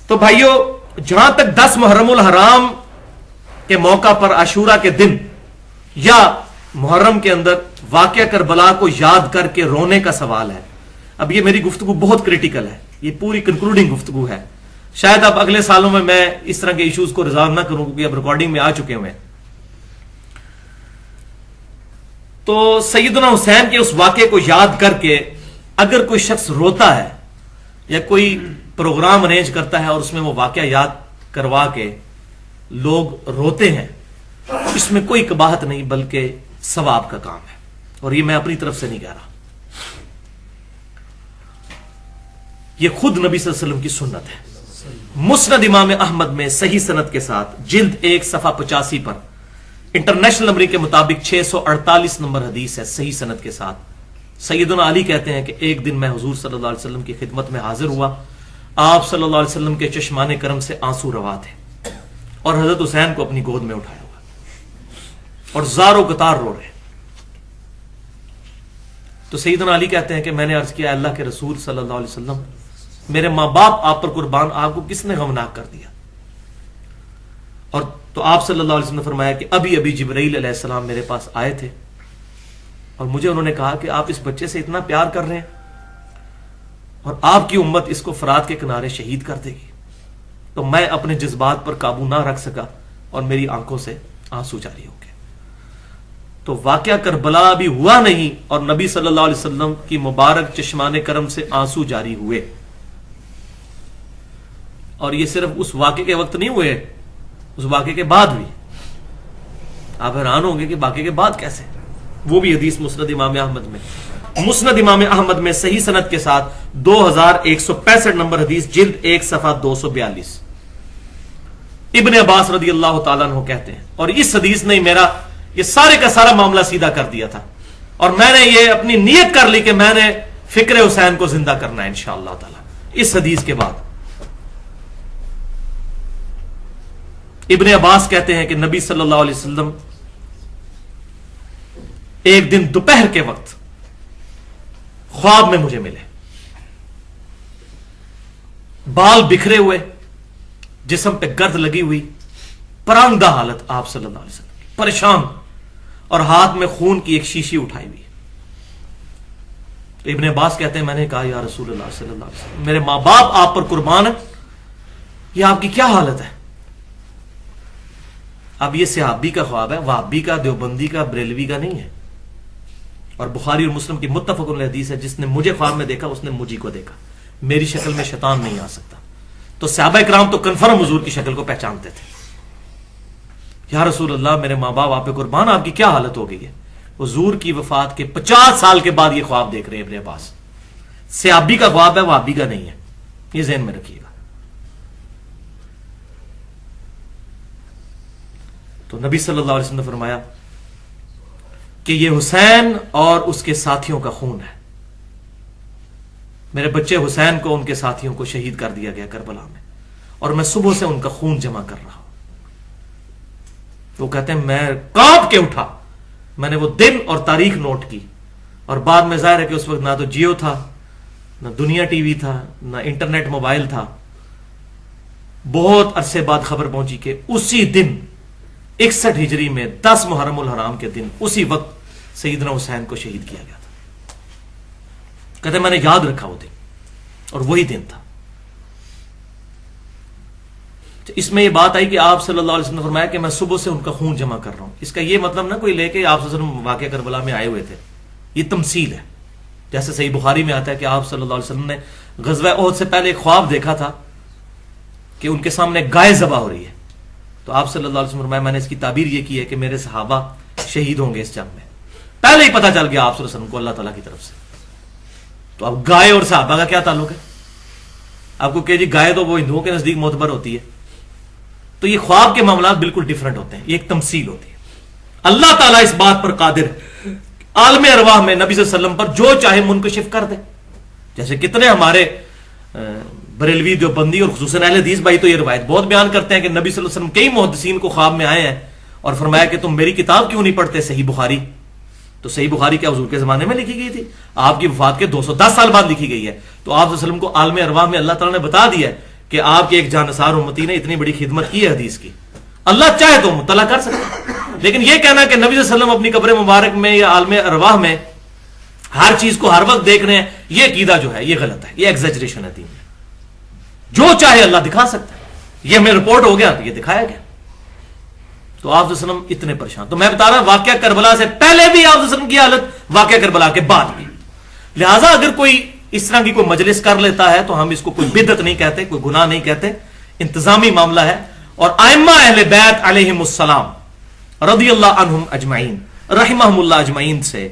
تو بھائیو جہاں تک 10 محرم الحرام کے موقع پر عاشورہ کے دن یا محرم کے اندر واقعہ کربلا کو یاد کر کے رونے کا سوال ہے، اب یہ میری گفتگو بہت کریٹیکل ہے، یہ پوری کنکلوڈنگ گفتگو ہے. شاید اب اگلے سالوں میں اس طرح کے ایشوز کو ریزالو نہ کروں کیونکہ اب ریکارڈنگ میں آ چکے ہوئے ہیں. تو سیدنا حسین کے اس واقعے کو یاد کر کے اگر کوئی شخص روتا ہے یا کوئی پروگرام ارینج کرتا ہے اور اس میں وہ واقعہ یاد کروا کے لوگ روتے ہیں، اس میں کوئی قباحت نہیں بلکہ ثواب کا کام ہے، اور یہ میں اپنی طرف سے نہیں کہہ رہا، یہ خود نبی صلی اللہ علیہ وسلم کی سنت ہے. مسند امام احمد میں صحیح سند کے ساتھ جلد 1 صفحہ 85 پر انٹرنیشنل نمبر کے مطابق 648 نمبر حدیث ہے، صحیح سند کے ساتھ. سیدنا علی کہتے ہیں کہ ایک دن میں حضور صلی اللہ علیہ وسلم کی خدمت میں حاضر ہوا، آپ صلی اللہ علیہ وسلم کے چشمان کرم سے آنسو روا تھے اور حضرت حسین کو اپنی گود میں اٹھایا ہوا اور زار و قطار رو رہے. تو سیدنا علی کہتے ہیں کہ میں نے عرض کیا اللہ کے رسول صلی اللہ علیہ وسلم، میرے ماں باپ آپ پر قربان، آپ کو کس نے غمناک کر دیا؟ اور تو آپ صلی اللہ علیہ وسلم نے فرمایا کہ ابھی ابھی جبرائیل علیہ السلام میرے پاس آئے تھے اور مجھے انہوں نے کہا کہ آپ اس بچے سے اتنا پیار کر رہے ہیں اور آپ کی امت اس کو فرات کے کنارے شہید کر دے گی. تو میں اپنے جذبات پر قابو نہ رکھ سکا اور میری آنکھوں سے آنسو جاری ہو گئے. تو واقعہ کربلا بھی ہوا نہیں اور نبی صلی اللہ علیہ وسلم کی مبارک چشمان کرم سے آنسو جاری ہوئے. اور یہ صرف اس واقعے کے وقت نہیں ہوئے، اس واقعے کے بعد بھی. آپ حیران ہوں گے کہ واقعے کے بعد کیسے، وہ بھی حدیث مسند امام احمد میں، مسند امام احمد میں صحیح سند کے ساتھ 2165 نمبر حدیث جلد 1 صفحہ 242. ابن عباس رضی اللہ تعالیٰ عنہ کہتے ہیں، اور اس حدیث نے میرا یہ سارے کا سارا معاملہ سیدھا کر دیا تھا، اور میں نے یہ اپنی نیت کر لی کہ میں نے فکر حسین کو زندہ کرنا ہے انشاءاللہ تعالی اس حدیث کے بعد. ابن عباس کہتے ہیں کہ نبی صلی اللہ علیہ وسلم ایک دن دوپہر کے وقت خواب میں مجھے ملے، بال بکھرے ہوئے، جسم پہ گرد لگی ہوئی، پرانگدہ حالت آپ صلی اللہ علیہ وسلم، پریشان، اور ہاتھ میں خون کی ایک شیشی اٹھائی ہوئی. تو ابن عباس کہتے ہیں میں نے کہا یا رسول اللہ صلی اللہ علیہ وسلم، میرے ماں باپ آپ پر قربان ہیں، یہ آپ کی کیا حالت ہے؟ اب یہ صحابی کا خواب ہے، وہابی کا، دیوبندی کا، بریلوی کا نہیں ہے. اور بخاری اور مسلم کی متفق علیہ حدیث ہے، جس نے مجھے خواب میں دیکھا اس نے مجھے کو دیکھا، میری شکل میں شیطان نہیں آ سکتا. تو صحابہ کرام تو کنفرم حضور کی شکل کو پہچانتے تھے. یا رسول اللہ میرے ماں باپ آپ پہ قربان، آپ کی کیا حالت ہو گئی ہے؟ حضور کی وفات کے 50 سال کے بعد یہ خواب دیکھ رہے ہیں ابن عباس. صحابی کا خواب ہے، وہابی کا نہیں ہے، یہ ذہن میں رکھیے گا. تو نبی صلی اللہ علیہ وسلم نے فرمایا کہ یہ حسین اور اس کے ساتھیوں کا خون ہے، میرے بچے حسین کو ان کے ساتھیوں کو شہید کر دیا گیا کربلا میں، اور میں صبح سے ان کا خون جمع کر رہا ہوں. وہ کہتے ہیں میں کانپ کے اٹھا، میں نے وہ دن اور تاریخ نوٹ کی، اور بعد میں ظاہر ہے کہ اس وقت نہ تو جیو تھا، نہ دنیا ٹی وی تھا، نہ انٹرنیٹ موبائل تھا. بہت عرصے بعد خبر پہنچی کہ اسی دن 61 ہجری میں 10 محرم الحرام کے دن اسی وقت سیدنا حسین کو شہید کیا گیا تھا. کہتے ہیں میں نے یاد رکھا وہ دن، اور وہی دن تھا. تو اس میں یہ بات آئی کہ آپ صلی اللہ علیہ وسلم نے فرمایا کہ میں صبح سے ان کا خون جمع کر رہا ہوں. اس کا یہ مطلب نہ کوئی لے کے آپ صلی اللہ علیہ وسلم واقعہ کربلا میں آئے ہوئے تھے، یہ تمثیل ہے. جیسے صحیح بخاری میں آتا ہے کہ آپ صلی اللہ علیہ وسلم نے غزوہ احد سے پہلے ایک خواب دیکھا تھا کہ ان کے سامنے گائے ذبح ہو رہی ہے. تو آپ صلی اللہ علیہ وسلم فرمایا میں نے اس کی تعبیر یہ کی ہے کہ میرے صحابہ شہید ہوں گے اس جنگ میں. پہلے ہی پتہ چل گیا آپ صلی اللہ علیہ وسلم کو اللہ تعالیٰ کی طرف سے. تو اب گائے اور صحابہ کا کیا تعلق ہے؟ آپ کو کہ جی گائے تو وہ ہندوؤں کے نزدیک معتبر ہوتی ہے. تو یہ خواب کے معاملات بالکل ڈیفرنٹ ہوتے ہیں، یہ ایک تمثیل ہوتی ہے. اللہ تعالیٰ اس بات پر قادر ہے عالم ارواح میں نبی صلی اللہ علیہ وسلم پر جو چاہے منکشف کر دے. جیسے کتنے ہمارے بریلوی دیوبندی اور خصوصاً اہل حدیث بھائی تو یہ روایت بہت بیان کرتے ہیں کہ نبی صلی اللہ علیہ وسلم کئی محدثین کو خواب میں آئے ہیں اور فرمایا کہ تم میری کتاب کیوں نہیں پڑھتے صحیح بخاری. تو صحیح بخاری کیا حضور کے زمانے میں لکھی گئی تھی؟ آپ کی وفات کے 210 سال بعد لکھی گئی ہے. تو آپ صلی اللہ علیہ وسلم کو عالم ارواح میں اللہ تعالیٰ نے بتا دیا ہے کہ آپ کے ایک جانثار امتی نے اتنی بڑی خدمت کی ہے حدیث کی، اللہ چاہے تو مطلع کر سکتا، لیکن یہ کہنا کہ نبی صلی اللہ علیہ وسلم اپنی قبر مبارک میں یا عالم ارواح میں ہر چیز کو ہر وقت دیکھ رہے ہیں، یہ عقیدہ جو ہے یہ غلط ہے، یہ ایگزیجریشن ہے دین میں۔ جو چاہے اللہ دکھا سکتا ہے، یہ ہمیں رپورٹ ہو گیا تو یہ دکھایا گیا، تو آپ صلی اللہ علیہ وسلم اتنے پریشان۔ تو میں بتا رہا ہوں واقعہ کربلا سے پہلے بھی آپ صلی اللہ علیہ وسلم کی حالت، واقعہ کربلا کے بعد بھی۔ لہٰذا اگر کوئی اس طرح کی کوئی مجلس کر لیتا ہے تو ہم اس کو کوئی بدعت نہیں کہتے، کوئی گناہ نہیں کہتے، انتظامی معاملہ ہے۔ اور ائمہ اہل بیت علیہم السلام رضی اللہ عنہم اجمعین رحمہم اللہ اجمعین سے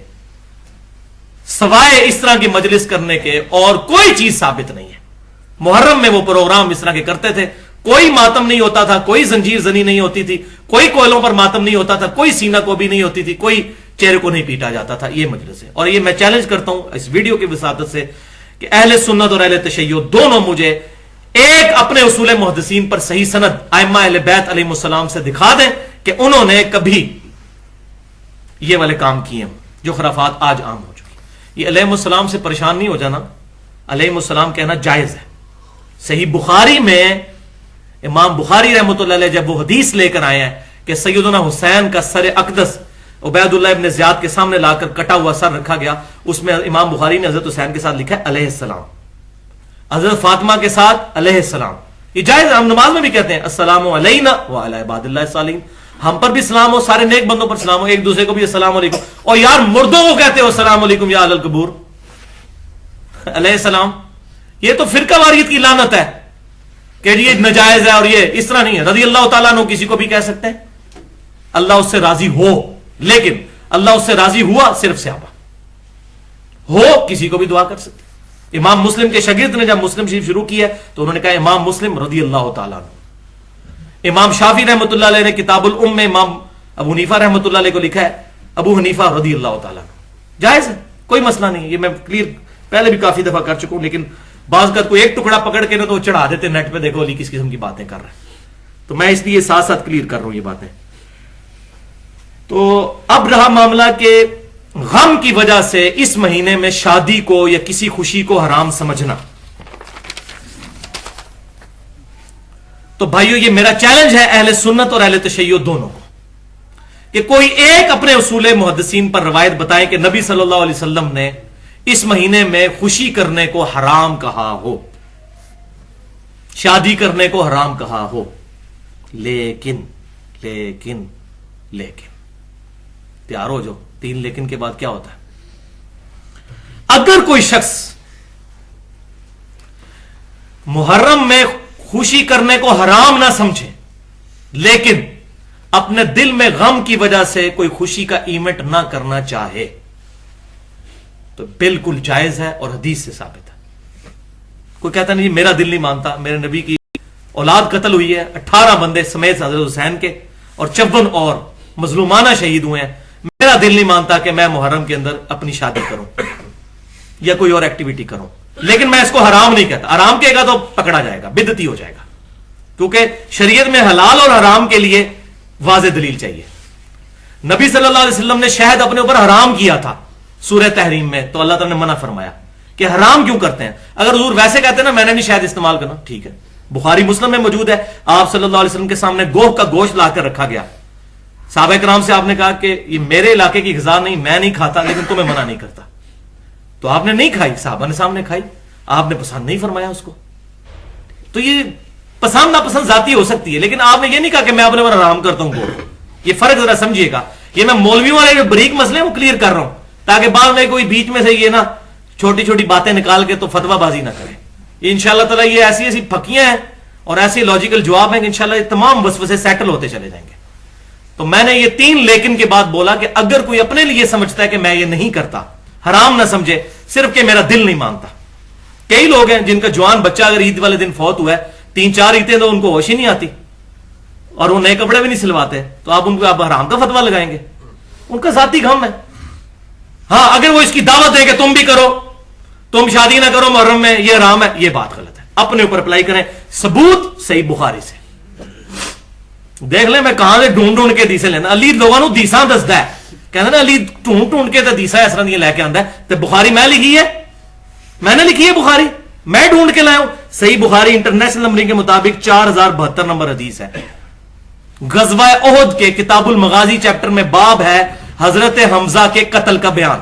سوائے اس طرح کی مجلس کرنے کے اور کوئی چیز ثابت نہیں ہے۔ محرم میں وہ پروگرام اس طرح کے کرتے تھے، کوئی ماتم نہیں ہوتا تھا، کوئی زنجیر زنی نہیں ہوتی تھی، کوئی کوئلوں پر ماتم نہیں ہوتا تھا، کوئی سینہ کو بھی نہیں ہوتی تھی، کوئی چہرے کو نہیں پیٹا جاتا تھا۔ یہ مجلس ہے، اور یہ میں چیلنج کرتا ہوں اس ویڈیو کی وساطت سے کہ اہل سنت اور اہل تشیع دونوں مجھے ایک اپنے اصول محدثین پر صحیح سند ائمہ اہل بیت علیہم السلام سے دکھا دیں کہ انہوں نے کبھی یہ والے کام کیے ہیں جو خرافات آج عام ہو چکی۔ یہ علیہم السلام سے پریشان نہیں ہو جانا، علیہم السلام کہنا جائز ہے۔ صحیح بخاری میں امام بخاری رحمۃ اللہ علیہ جب وہ حدیث لے کر آئے ہیں کہ سیدنا حسین کا سر اقدس عبید اللہ ابن زیاد کے سامنے لا کر کٹا ہوا سر رکھا گیا، اس میں امام بخاری نے حضرت حسین کے ساتھ لکھا ہے علیہ السلام، حضرت فاطمہ کے ساتھ علیہ السلام۔ یہ جائز، ہم نماز میں بھی کہتے ہیں السلام علینا وعلی عباد اللہ الصالحین، ہم پر بھی سلام ہو، سارے نیک بندوں پر سلام ہو، ایک دوسرے کو بھی السلام علیکم۔ اور یار مردوں کو کہتے ہو السلام علیکم یا اہل القبور علیہ السلام، یہ تو فرقہ واریت کی لعنت ہے کہ یہ ناجائز ہے، اور یہ اس طرح نہیں ہے۔ رضی اللہ تعالیٰ عنہ کسی کو بھی کہہ سکتے ہیں، اللہ اس سے راضی ہو، لیکن اللہ اس سے راضی ہوا صرف صحابہ ہو، کسی کو بھی دعا کر سکتے۔ امام مسلم کے شاگرد نے جب مسلم شریف شروع کی ہے تو انہوں نے کہا امام مسلم رضی اللہ تعالیٰ عنہ۔ امام شافعی رحمۃ اللہ علیہ نے کتاب الام میں امام ابو حنیفہ رحمۃ اللہ علیہ کو لکھا ہے ابو حنیفہ رضی اللہ تعالیٰ عنہ۔ جائز ہے، کوئی مسئلہ نہیں، یہ میں کلیئر پہلے بھی کافی دفعہ کر چکا ہوں، لیکن بعض کا کوئی ایک ٹکڑا پکڑ کے نا تو چڑھا دیتے نیٹ پہ، دیکھو علی کس قسم کی باتیں کر رہے ہیں، تو میں اس لیے ساتھ ساتھ کلیئر کر رہا ہوں یہ باتیں۔ تو اب رہا معاملہ کہ غم کی وجہ سے اس مہینے میں شادی کو یا کسی خوشی کو حرام سمجھنا، تو بھائیو یہ میرا چیلنج ہے اہل سنت اور اہل تشیع دونوں کو کہ کوئی ایک اپنے اصول محدثین پر روایت بتائیں کہ نبی صلی اللہ علیہ وسلم نے اس مہینے میں خوشی کرنے کو حرام کہا ہو، شادی کرنے کو حرام کہا ہو۔ لیکن لیکن لیکن تیار ہو جو، تین لیکن کے بعد کیا ہوتا ہے؟ اگر کوئی شخص محرم میں خوشی کرنے کو حرام نہ سمجھے لیکن اپنے دل میں غم کی وجہ سے کوئی خوشی کا ایونٹ نہ کرنا چاہے تو بالکل جائز ہے اور حدیث سے ثابت ہے۔ کوئی کہتا نہیں میرا دل نہیں مانتا، میرے نبی کی اولاد قتل ہوئی ہے، 18 بندے سمیت حضرت حسین کے اور 54 اور مظلومانہ شہید ہوئے ہیں، میرا دل نہیں مانتا کہ میں محرم کے اندر اپنی شادی کروں یا کوئی اور ایکٹیویٹی کروں، لیکن میں اس کو حرام نہیں کہتا۔ حرام کہے گا تو پکڑا جائے گا، بدعتی ہو جائے گا، کیونکہ شریعت میں حلال اور حرام کے لیے واضح دلیل چاہیے۔ نبی صلی اللہ علیہ وسلم نے شہد اپنے اوپر حرام کیا تھا سورہ تحریم میں، تو اللہ تعالیٰ نے منع فرمایا کہ حرام کیوں کرتے ہیں؟ اگر حضور ویسے کہتے ہیں نا میں نے نہیں شہد استعمال کرنا، ٹھیک ہے، بخاری مسلم میں موجود ہے، آپ صلی اللہ علیہ وسلم کے سامنے گوہ کا گوشت لا کر رکھا گیا، صحابہ کرام سے آپ نے کہا کہ یہ میرے علاقے کی غذا نہیں، میں نہیں کھاتا لیکن تمہیں منع نہیں کرتا، تو آپ نے نہیں کھائی، صحابہ نے سامنے کھائی، آپ نے پسند نہیں فرمایا اس کو۔ تو یہ پسند ناپسند ذاتی ہو سکتی ہے، لیکن آپ نے یہ نہیں کہا کہ میں اپنے اوپر حرام کرتا ہوں گوشت۔ یہ فرق ذرا سمجھیے گا، یہ میں مولویوں والے جو بریک مسئلے ہیں وہ کلیئر کر رہا ہوں تاکہ بعد میں کوئی بیچ میں سے یہ نا چھوٹی چھوٹی باتیں نکال کے تو فتویٰ بازی نہ کرے۔ یہ انشاءاللہ تعالیٰ یہ ایسی ایسی پھکیاں ہیں اور ایسے لاجیکل جواب ہیں کہ انشاءاللہ یہ تمام وسوسے سیٹل ہوتے چلے جائیں گے۔ تو میں نے یہ 3 لیکن کے بعد بولا کہ اگر کوئی اپنے لیے سمجھتا ہے کہ میں یہ نہیں کرتا، حرام نہ سمجھے، صرف کہ میرا دل نہیں مانتا۔ کئی لوگ ہیں جن کا جوان بچہ اگر عید والے دن فوت ہوا ہے 3-4 عیدیں تو ان کو ہوش ہی نہیں آتی اور وہ نئے کپڑے بھی نہیں سلواتے، تو آپ ان کو آپ حرام کا فتویٰ لگائیں گے؟ ان کا ذاتی غم ہے۔ ہاں اگر وہ اس کی دعوت ہے کہ تم بھی کرو، تم شادی نہ کرو محرم میں، یہ حرام ہے، یہ بات غلط ہے، اپنے اوپر اپلائی کریں۔ ثبوت صحیح بخاری سے دیکھ لیں، میں کہاں سے ڈھونڈ ڈھونڈ کے دیسے لینا، علی لوگوں نو دیساں دسدا ہے، کہنا نا علی ڈھونڈ ڈھونڈ کے تے دیسا اس طرح دی لے کے آندا ہے، تے بخاری میں لکھی ہے، میں نے لکھی ہے بخاری، میں ڈھونڈ کے لایا ہوں. صحیح بخاری انٹرنیشنل نمبرنگ کے مطابق 4072 نمبر حدیث ہے. غزوہ احد کے کتاب المغازی چیپٹر میں باب ہے حضرت حمزہ کے قتل کا بیان.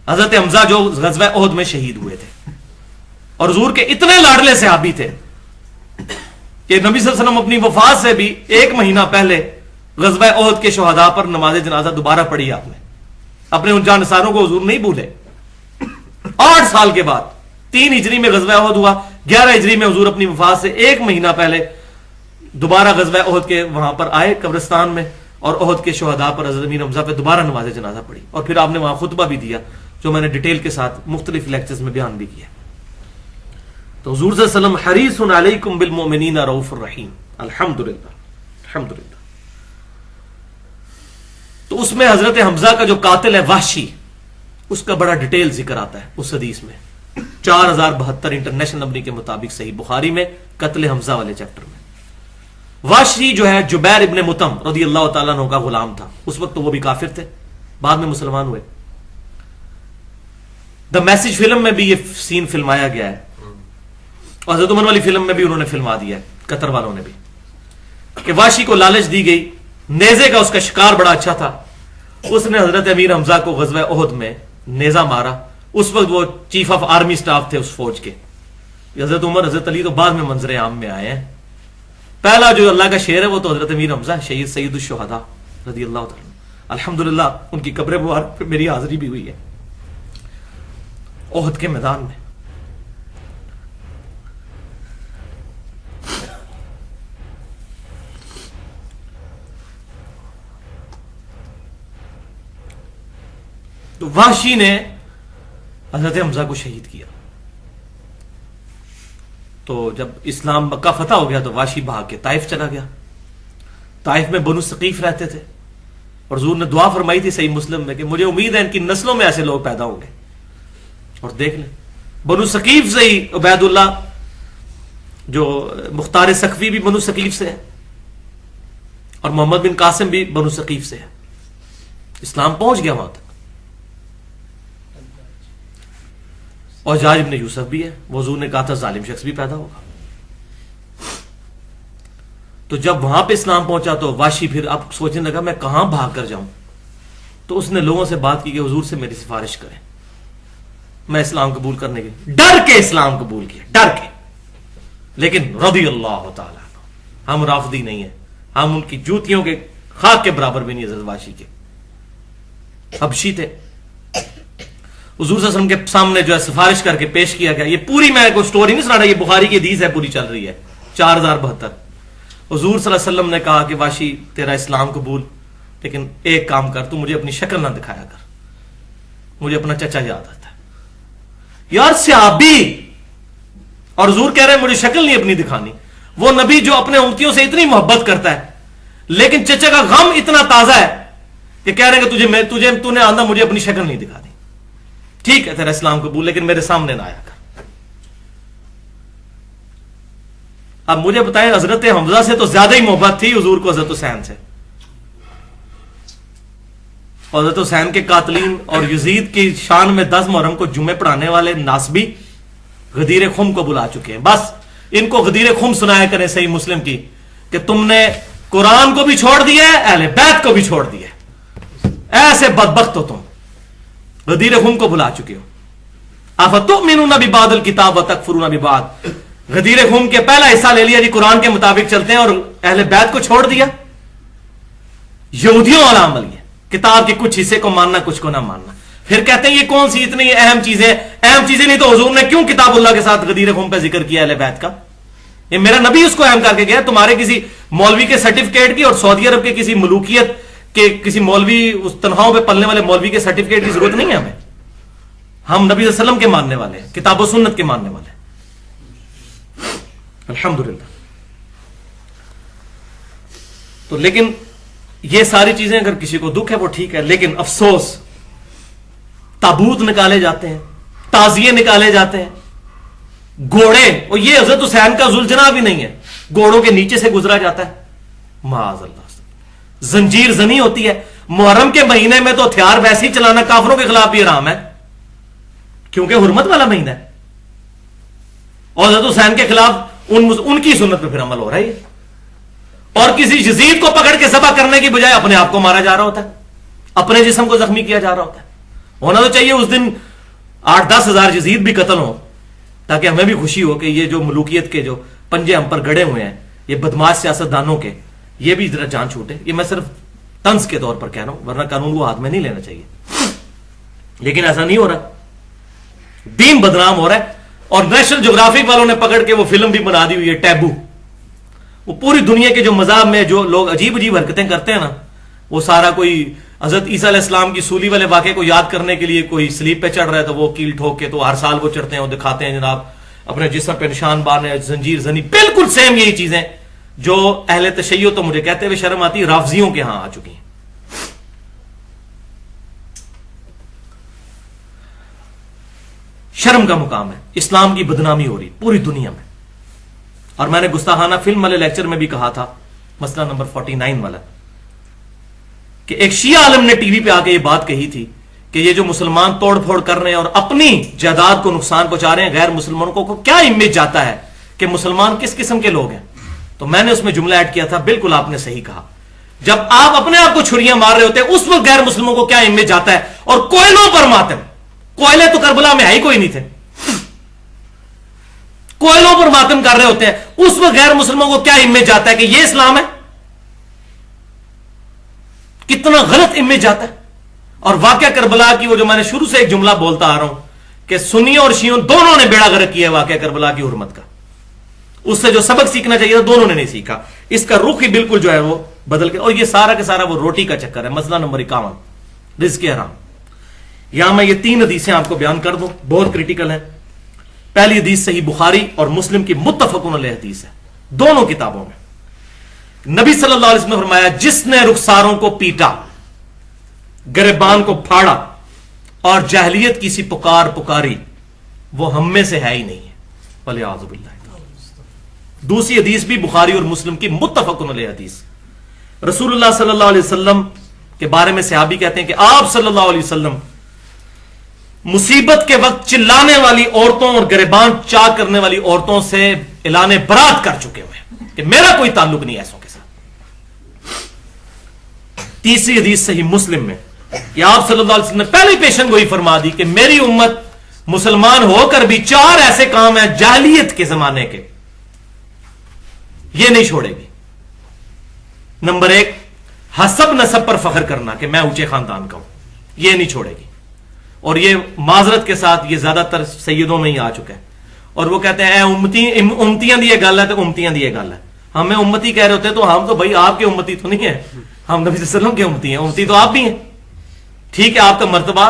حضرت حمزہ جو غزوہ احد میں شہید ہوئے تھے اور حضور کے اتنے لاڈلے صحابی تھے کہ نبی صلی اللہ علیہ وسلم اپنی وفات سے بھی 1 مہینہ پہلے غزوہ احد کے شہداء پر نماز جنازہ دوبارہ پڑھی آپ نے. اپنے ان جانثاروں کو حضور نہیں بھولے. 8 سال کے بعد 3 ہجری میں غزوہ احد ہوا, 11 ہجری میں حضور اپنی وفات سے 1 مہینہ پہلے دوبارہ غزوہ احد کے وہاں پر آئے قبرستان میں, اور احد کے شہداء پر حضرت امیر حمزہ پہ دوبارہ نماز جنازہ پڑھی, اور پھر آپ نے وہاں خطبہ بھی دیا جو میں نے ڈیٹیل کے ساتھ مختلف لیکچرز میں بیان بھی کیا. تو حضور صلی اللہ علیہ وسلم حریص علیکم بالمؤمنین رؤوف الرحیم. الحمدللہ الحمدللہ. تو اس میں حضرت حمزہ کا جو قاتل ہے وحشی, اس کا بڑا ڈیٹیل ذکر آتا ہے اس حدیث میں 4072 انٹرنیشنل نمبر کے مطابق صحیح بخاری میں قتل حمزہ والے چیپٹر میں. وحشی جو ہے جبیر ابن مطعم رضی اللہ تعالیٰ عنہ کا غلام تھا. اس وقت تو وہ بھی کافر تھے, بعد میں مسلمان ہوئے. دا میسج فلم میں بھی یہ سین فلمایا گیا ہے, اور حضرت عمر والی فلم میں بھی انہوں نے فلما دیا ہے, قطر والوں نے بھی, کہ وحشی کو لالچ دی گئی. نیزے کا اس کا شکار بڑا اچھا تھا. اس نے حضرت امیر حمزہ کو غزوہ احد میں نیزہ مارا. اس وقت وہ چیف آف آرمی سٹاف تھے اس فوج کے. حضرت عمر حضرت علی تو بعد میں منظر عام میں آئے ہیں. پہلا جو اللہ کا شعر ہے وہ تو حضرت امیر حمزہ شہید سید الشہداء رضی اللہ تعالیٰ. الحمدللہ ان کی قبر مبارک پہ میری حاضری بھی ہوئی ہے احد کے میدان میں. تو وحشی نے حضرت حمزہ کو شہید کیا. تو جب اسلام مکہ فتح ہو گیا تو وحشی بھاگ کے طائف چلا گیا. طائف میں بنو ثقیف رہتے تھے, اور حضور نے دعا فرمائی تھی صحیح مسلم میں کہ مجھے امید ہے ان کی نسلوں میں ایسے لوگ پیدا ہوں گے. اور دیکھ لیں بنو ثقیف سے ہی عبید اللہ جو مختار ثقفی بھی بنو ثقیف سے ہے, اور محمد بن قاسم بھی بنو ثقیف سے ہے. اسلام پہنچ گیا وہاں تک. اور حجاج ابن یوسف بھی ہے, وہ حضور نے کہا تھا ظالم شخص بھی پیدا ہوگا. تو جب وہاں پہ اسلام پہنچا تو وحشی پھر اب سوچنے لگا میں کہاں بھاگ کر جاؤں. تو اس نے لوگوں سے بات کی کہ حضور سے میری سفارش کریں, میں اسلام قبول کرنے کے, ڈر کے اسلام قبول کیا, ڈر کے. لیکن رضی اللہ تعالیٰ عنہ, ہم رافضی نہیں ہیں, ہم ان کی جوتیوں کے خاک کے برابر بھی نہیں. حضرت وحشی کے حبشی تھے. حضور صلی اللہ علیہ وسلم کے سامنے جو ہے سفارش کر کے پیش کیا گیا. یہ پوری میں کوئی سٹوری نہیں سنا رہا, یہ بخاری کی حدیث ہے, پوری چل رہی ہے 4072. حضور صلی اللہ علیہ وسلم نے کہا کہ وحشی تیرا اسلام قبول, لیکن ایک کام کر, تو مجھے اپنی شکل نہ دکھایا کر, مجھے اپنا چچا یاد آتا ہے. یار صحابی, اور حضور کہہ رہے ہیں مجھے شکل نہیں اپنی دکھانی. وہ نبی جو اپنے امتیوں سے اتنی محبت کرتا ہے, لیکن چچا کا غم اتنا تازہ ہے کہ کہہ رہے ہیں کہ تو نے آندہ مجھے اپنی شکل نہیں دکھا دی. ٹھیک ہے تیرا اسلام قبول, لیکن میرے سامنے نہ آیا کر. اب مجھے بتائیں حضرت حمزہ سے تو زیادہ ہی محبت تھی حضور کو حضرت حسین سے. حضرت حسین کے قاتلین اور یزید کی شان میں 10 محرم کو جمعے پڑھانے والے ناسبی غدیر خم کو بلا چکے ہیں. بس ان کو غدیر خم سنایا کریں صحیح مسلم کی کہ تم نے قرآن کو بھی چھوڑ دیا ہے, اہل بیت کو بھی چھوڑ دیا ہے, ایسے بدبخت ہو تم, غدیر خم کو بلا چکے ہو. افتؤمنون ببعض الکتاب وتکفرون ببعض. غدیر خم کے پہلا حصہ لے لیا جی, قرآن کے مطابق چلتے ہیں, اور اہل بیت کو چھوڑ دیا. یہودیوں والا عمل یہ, کتاب کے کچھ حصے کو ماننا کچھ کو نہ ماننا. پھر کہتے ہیں یہ کون سی اتنی اہم چیزیں, اہم چیزیں نہیں تو حضور نے کیوں کتاب اللہ کے ساتھ غدیر خم پہ ذکر کیا اہل بیت کا؟ یہ میرا نبی اس کو اہم کر کے گیا. تمہارے کسی مولوی کے سرٹیفکیٹ کی اور سعودی عرب کے کسی ملوکیت کہ کسی مولوی اس تنخواہوں پہ پلنے والے مولوی کے سرٹیفکیٹ کی ضرورت نہیں ہے ہمیں. ہم نبی صلی اللہ علیہ وسلم کے ماننے والے ہیں, کتاب و سنت کے ماننے والے ہیں. الحمدللہ. تو لیکن یہ ساری چیزیں اگر کسی کو دکھ ہے وہ ٹھیک ہے, لیکن افسوس تابوت نکالے جاتے ہیں, تعزیے نکالے جاتے ہیں, گھوڑے, اور یہ حضرت حسین کا ذوالجناح بھی نہیں ہے, گھوڑوں کے نیچے سے گزرا جاتا ہے. معاذ اللہ. زنجیر زنی ہوتی ہے. محرم کے مہینے میں تو ہتھیار ویسے ہی چلانا کافروں کے خلاف بھی حرام ہے, کیونکہ حرمت والا مہینہ ہے. اور حضرت حسین کے خلاف ان کی سنت پہ پھر عمل ہو رہا ہے. اور کسی یزید کو پکڑ کے ذبح کرنے کی بجائے اپنے آپ کو مارا جا رہا ہوتا ہے, اپنے جسم کو زخمی کیا جا رہا ہوتا ہے. ہونا تو چاہیے اس دن 8-10 ہزار یزید بھی قتل ہو, تاکہ ہمیں بھی خوشی ہو کہ یہ جو ملوکیت کے جو پنجے ہم پر گڑے ہوئے ہیں, یہ بدماش سیاست دانوں کے, یہ بھی ذرا جان چھوٹے. یہ میں صرف طنز کے طور پر کہہ رہا ہوں, ورنہ قانون کو ہاتھ میں نہیں لینا چاہیے. لیکن ایسا نہیں ہو رہا, دین بدنام ہو رہا ہے. اور نیشنل جغرافک والوں نے پکڑ کے وہ فلم بھی بنا دی ہوئی ہے ٹیبو. وہ پوری دنیا کے جو مذاہب میں جو لوگ عجیب عجیب حرکتیں کرتے ہیں نا, وہ سارا کوئی حضرت عیسیٰ علیہ السلام کی سولی والے واقعے کو یاد کرنے کے لیے کوئی سلیپ پہ چڑھ رہا ہے تو وہ کیل ٹھوک کے, تو ہر سال وہ چڑھتے ہیں, وہ دکھاتے ہیں جناب اپنے جسم پہ نشان باندھے, زنجیر زنی, بالکل سیم یہی چیزیں جو اہل تشیع, تو مجھے کہتے ہوئے شرم آتی, رافضیوں کے ہاں آ چکی ہیں. شرم کا مقام ہے, اسلام کی بدنامی ہو رہی پوری دنیا میں. اور میں نے گستاخانہ فلم والے لیکچر میں بھی کہا تھا, مسئلہ نمبر 49 والا, کہ ایک شیعہ عالم نے ٹی وی پہ آ کے یہ بات کہی تھی کہ یہ جو مسلمان توڑ پھوڑ کر رہے ہیں اور اپنی جائیداد کو نقصان پہنچا رہے ہیں, غیر مسلمانوں کو کیا امیج جاتا ہے کہ مسلمان کس قسم کے لوگ ہیں. تو میں نے اس میں جملہ ایڈ کیا تھا, بالکل آپ نے صحیح کہا, جب آپ اپنے آپ کو چھریاں مار رہے ہوتے ہیں اس وقت غیر مسلموں کو کیا امیج جاتا ہے. اور کوئلوں پر ماتم, کوئلے تو کربلا میں ہی کوئی نہیں تھے, کوئلوں پر ماتم کر رہے ہوتے ہیں, اس وقت غیر مسلموں کو کیا امیج جاتا ہے کہ یہ اسلام ہے. کتنا غلط امیج جاتا ہے. اور واقعہ کربلا کی وہ جو میں نے شروع سے ایک جملہ بولتا آ رہا ہوں کہ سنیوں اور شیعوں دونوں نے بیڑا غرق کیا ہے واقعہ کربلا کی حرمت کا. اس سے جو سبق سیکھنا چاہیے تھا دونوں نے نہیں سیکھا. اس کا رخ ہی بالکل جو ہے وہ بدل کے, اور یہ سارا کا سارا وہ روٹی کا چکر ہے. مسئلہ نمبر 51, رزق حرام. یہاں میں یہ 3 حدیثیں آپ کو بیان کر دوں, بہت کریٹیکل ہیں. پہلی حدیث صحیح بخاری اور مسلم کی متفق علیہ حدیث ہے, دونوں کتابوں میں. نبی صلی اللہ علیہ وسلم نے فرمایا, جس نے رخساروں کو پیٹا, گریبان کو پھاڑا اور جاہلیت کی سی پکار پکاری, وہ ہم میں سے ہے ہی نہیں ہے. ولیعوذ باللہ. دوسری حدیث بھی بخاری اور مسلم کی متفق علیہ حدیث. رسول اللہ صلی اللہ علیہ وسلم کے بارے میں صحابی کہتے ہیں کہ آپ صلی اللہ علیہ وسلم مصیبت کے وقت چلانے والی عورتوں اور گریبان چاک کرنے والی عورتوں سے اعلان برات کر چکے ہوئے ہیں کہ میرا کوئی تعلق نہیں ایسوں کے ساتھ. تیسری حدیث صحیح مسلم میں کہ آپ صلی اللہ علیہ وسلم نے پہلی پیشن گوئی فرما دی کہ میری امت مسلمان ہو کر بھی 4 ایسے کام ہیں جاہلیت کے زمانے کے, یہ نہیں چھوڑے گی. نمبر 1, حسب نسب پر فخر کرنا کہ میں اونچے خاندان کا ہوں, یہ نہیں چھوڑے گی. اور یہ معذرت کے ساتھ یہ زیادہ تر سیدوں میں ہی آ چکا ہے. اور وہ کہتے ہیں اے امتیاں دی یہ گل ہے تو امتیاں دی یہ گل ہے. ہمیں امتی کہہ رہے ہوتے ہیں تو ہم تو بھائی آپ کے امتی تو نہیں ہیں, ہم نبی صلی اللہ علیہ وسلم کے امتی ہیں. امتی تو آپ بھی ہیں, ٹھیک ہے, آپ کا مرتبہ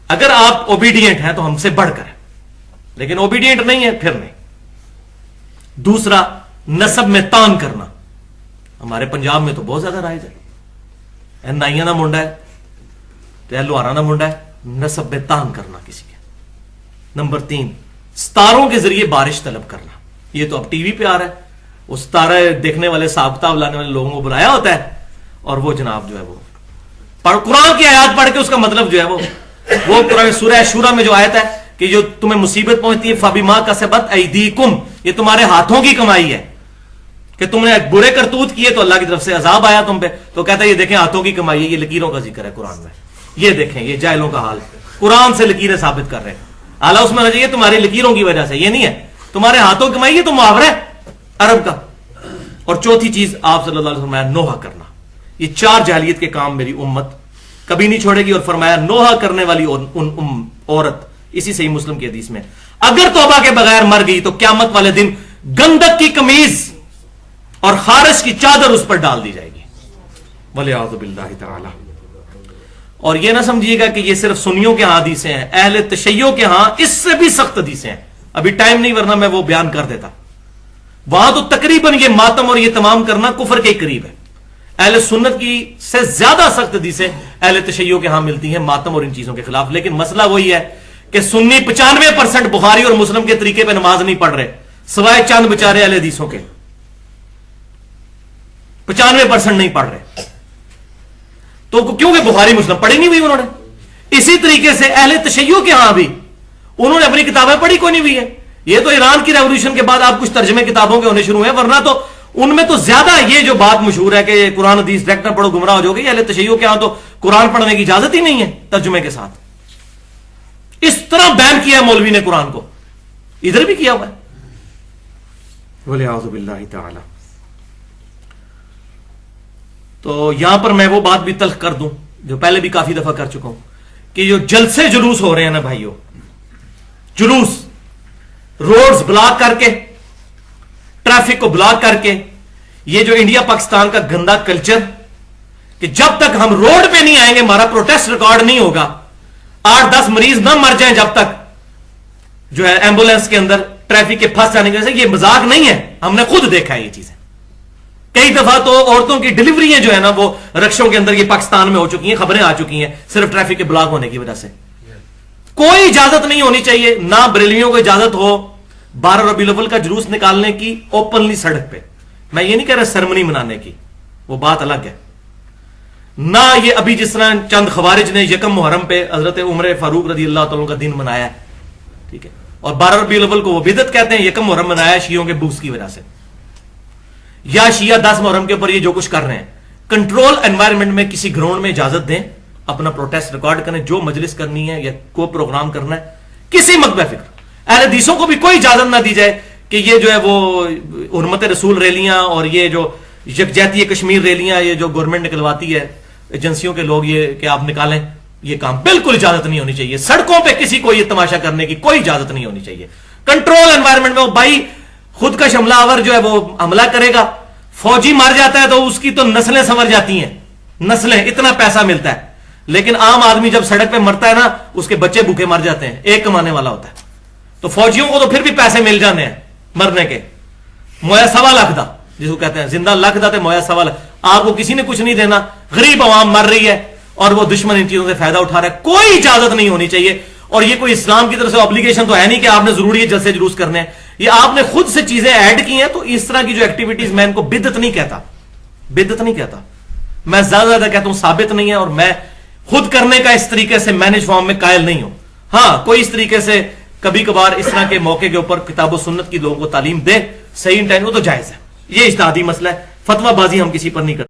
اگر آپ اوبیڈینٹ ہیں تو ہم سے بڑھ کر ہے, لیکن اوبیڈینٹ نہیں ہے پھر نہیں. دوسرا, نسب میں تان کرنا. ہمارے پنجاب میں تو بہت زیادہ رائج ہے, نائیاں کا منڈا ہے, لوہارا کا منڈا ہے, نسب میں تان کرنا کسی کے. نمبر 3, ستاروں کے ذریعے بارش طلب کرنا. یہ تو اب ٹی وی پہ آ رہا ہے, وہ ستارے دیکھنے والے حساب کتاب لانے والے لوگوں کو بلایا ہوتا ہے, اور وہ جناب جو ہے وہ قرآن کی آیات پڑھ کے اس کا مطلب جو ہے وہ قرآن سورہ شورا میں جو آیت ہے کہ جو تمہیں مصیبت پہنچتی ہے فبما کسبت ایدیکم, یہ تمہارے ہاتھوں کی کمائی ہے کہ تم نے برے کرتوت کیے تو اللہ کی طرف سے عذاب آیا تم پہ. تو کہتا ہے یہ دیکھیں ہاتھوں کی کمائی ہے, یہ لکیروں کا ذکر ہے قرآن میں. یہ دیکھیں یہ جاہلوں کا حال, قرآن سے لکیریں ثابت کر رہے ہیں. اعلیٰ اس میں نہ چاہیے تمہاری لکیروں کی وجہ سے, یہ نہیں ہے تمہارے ہاتھوں کی کمائی, یہ تو محاورہ ہے عرب کا. اور چوتھی چیز آپ صلی اللہ علیہ وسلم فرمایا نوحہ کرنا. یہ 4 جاہلیت کے کام میری امت کبھی نہیں چھوڑے گی. اور فرمایا نوحہ کرنے والی عورت, اسی صحیح مسلم کی حدیث میں, اگر توبہ کے بغیر مر گئی تو قیامت والے دن گندک کی قمیض اور خارش کی چادر اس پر ڈال دی جائے گی. ولیعوذ باللہ تعالی. اور یہ نہ سمجھیے گا کہ یہ صرف سنیوں کے ہاں حدیثیں ہیں, اہل تشیع کے ہاں اس سے بھی سخت حدیثیں ہیں. ابھی ٹائم نہیں ورنہ میں وہ بیان کر دیتا. وہاں تو تقریباً یہ ماتم اور یہ تمام کرنا کفر کے قریب ہے. اہل سنت کی سے زیادہ سخت حدیثیں اہل تشیع کے ہاں ملتی ہیں ماتم اور ان چیزوں کے خلاف. لیکن مسئلہ وہی ہے کہ سنی 95% بخاری اور مسلم کے طریقے پہ نماز نہیں پڑھ رہے, سوائے چند بچارے اہل حدیثوں کے 95% نہیں پڑھ رہے. تو کیونکہ بخاری مسلم پڑھی نہیں ہوئی انہوں نے. اسی طریقے سے اہل تشیع کے ہاں بھی انہوں نے اپنی کتابیں پڑھی کوئی نہیں ہوئی ہے. یہ تو ایران کی ریولیوشن کے بعد آپ کچھ ترجمے کتابوں کے ہونے شروع ہیں، ورنہ تو ان میں تو زیادہ یہ جو بات مشہور ہے کہ قرآن حدیث ڈائریکٹ نہ پڑھو گمراہ ہو جاؤ گے، اہل تشیع کے ہاں تو قرآن پڑھنے کی اجازت ہی نہیں ہے ترجمے کے ساتھ. اس طرح بین کیا ہے مولوی نے قرآن کو، ادھر بھی کیا ہوا ہے. وَلِعَوْذُ بِاللَّهِ تَعَالَى. تو یہاں پر میں وہ بات بھی تلخ کر دوں جو پہلے بھی کافی دفعہ کر چکا ہوں کہ جو جلسے جلوس ہو رہے ہیں نا بھائیو، جلوس روڈز بلاک کر کے، ٹریفک کو بلاک کر کے، یہ جو انڈیا پاکستان کا گندا کلچر کہ جب تک ہم روڈ پہ نہیں آئیں گے ہمارا پروٹیسٹ ریکارڈ نہیں ہوگا، 8-10 مریض نہ مر جائیں جب تک جو ہے ایمبولینس کے اندر ٹریفک کے پھنس جانے کی وجہ سے. یہ مذاق نہیں ہے، ہم نے خود دیکھا ہے یہ چیزیں. کئی دفعہ تو عورتوں کی ڈلیوریاں جو ہے نا وہ رکشوں کے اندر یہ پاکستان میں ہو چکی ہیں، خبریں آ چکی ہیں صرف ٹریفک کے بلاک ہونے کی وجہ سے. کوئی اجازت نہیں ہونی چاہیے، نہ بریلویوں کو اجازت ہو 12 ربیع الاول کا جلوس نکالنے کی اوپنلی سڑک پہ. میں یہ نہیں کہہ رہا سرمنی منانے کی، وہ بات الگ ہے. نہ یہ ابھی جس طرح چند خوارج نے یکم محرم پہ حضرت عمر فاروق رضی اللہ تعالیٰ کا دن منایا ہے، ٹھیک ہے، اور 12 ربیع الاول کو وہ بدعت کہتے ہیں، یکم محرم منایا ہے شیعوں کے بوس کی وجہ سے. یا شیعہ 10 محرم کے اوپر یہ جو کچھ کر رہے ہیں، کنٹرول انوائرمنٹ میں کسی گراؤنڈ میں اجازت دیں، اپنا پروٹیسٹ ریکارڈ کریں، جو مجلس کرنی ہے یا کوئی پروگرام کرنا ہے کسی مکتبہ فکر. اہل حدیثوں کو بھی کوئی اجازت نہ دی جائے کہ یہ جو ہے وہ حرمت رسول ریلیاں اور یہ جو یکجہتی کشمیر ریلیاں یہ جو گورنمنٹ نکلواتی ہے ایجنسیوں کے لوگ یہ کہ آپ نکالیں، یہ کام بالکل اجازت نہیں ہونی چاہیے. سڑکوں پہ کسی کو یہ تماشا کرنے کی کوئی اجازت نہیں ہونی چاہیے. کنٹرول انوائرمنٹ میں بھائی خود کا حملہ آور جو ہے وہ حملہ کرے گا، فوجی مار جاتا ہے تو اس کی تو نسلیں سنور جاتی ہیں، نسلیں، اتنا پیسہ ملتا ہے. لیکن عام آدمی جب سڑک پہ مرتا ہے نا اس کے بچے بھوکے مر جاتے ہیں، ایک کمانے والا ہوتا ہے. تو فوجیوں کو تو پھر بھی پیسے مل جانے ہیں مرنے کے، مویا 1.25 لاکھ دا جس کو کہتے ہیں، زندہ لاکھ دا تے مویا 1.25 لاکھ. آپ کو کسی نے کچھ نہیں دینا، غریب عوام مر رہی ہے اور وہ دشمن ان چیزوں سے فائدہ اٹھا رہا ہے. کوئی اجازت نہیں ہونی چاہیے. اور یہ کوئی اسلام کی طرف سے obligation تو ہے نہیں کہ آپ نے ضروری ہے جلسے جلوس کرنے ہیں، یہ آپ نے خود سے چیزیں ایڈ کی ہیں. تو اس طرح کی جو ایکٹیویٹیز میں ان کو بدعت نہیں کہتا، بدعت نہیں کہتا، میں زیادہ کہتا ہوں ثابت نہیں ہے. اور میں خود کرنے کا اس طریقے سے مینج فارم میں قائل نہیں ہوں. ہاں کوئی اس طریقے سے کبھی کبھار اس طرح کے موقع کے اوپر کتاب و سنت کی لوگوں کو تعلیم دے، صحیح انٹینٹ، وہ تو جائز ہے. یہ اجتہادی مسئلہ ہے، فتویٰ بازی ہم کسی پر نہیں کرتے.